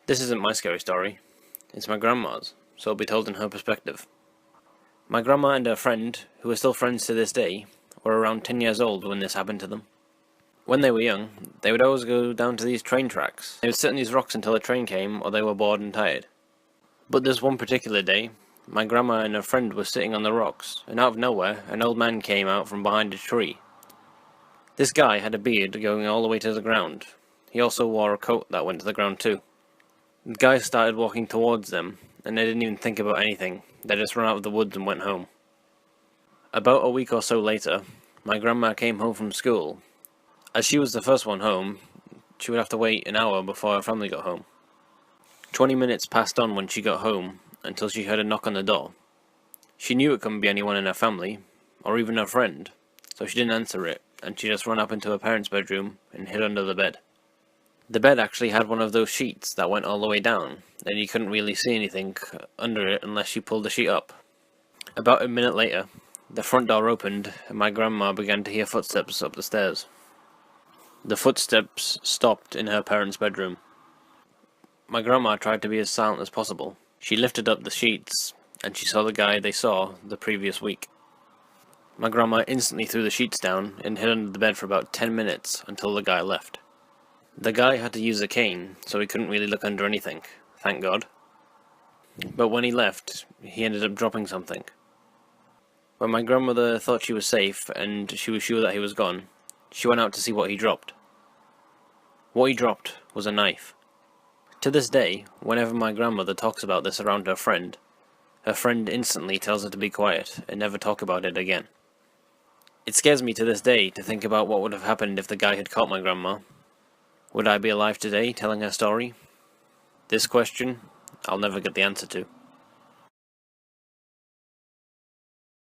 This isn't my scary story. It's my grandma's, so it'll be told in her perspective. My grandma and her friend, who are still friends to this day, were around 10 years old when this happened to them. When they were young, they would always go down to these train tracks. They would sit on these rocks until a train came or they were bored and tired. But this one particular day, my grandma and her friend were sitting on the rocks, and out of nowhere, an old man came out from behind a tree. This guy had a beard going all the way to the ground. He also wore a coat that went to the ground too. The guy started walking towards them, and they didn't even think about anything. They just ran out of the woods and went home. About a week or so later, my grandma came home from school. As she was the first one home, she would have to wait an hour before her family got home. 20 minutes passed on when she got home, until she heard a knock on the door. She knew it couldn't be anyone in her family, or even her friend, so she didn't answer it, and she just ran up into her parents' bedroom and hid under the bed. The bed actually had one of those sheets that went all the way down, and you couldn't really see anything under it unless you pulled the sheet up. About a minute later, the front door opened, and my grandma began to hear footsteps up the stairs. The footsteps stopped in her parents' bedroom. My grandma tried to be as silent as possible. She lifted up the sheets, and she saw the guy they saw the previous week. My grandma instantly threw the sheets down and hid under the bed for about 10 minutes until the guy left. The guy had to use a cane, so he couldn't really look under anything, thank God. But when he left, he ended up dropping something. When my grandmother thought she was safe, and she was sure that he was gone, she went out to see what he dropped. What he dropped was a knife. To this day, whenever my grandmother talks about this around her friend instantly tells her to be quiet and never talk about it again. It scares me to this day to think about what would have happened if the guy had caught my grandma. Would I be alive today telling her story? This question, I'll never get the answer to.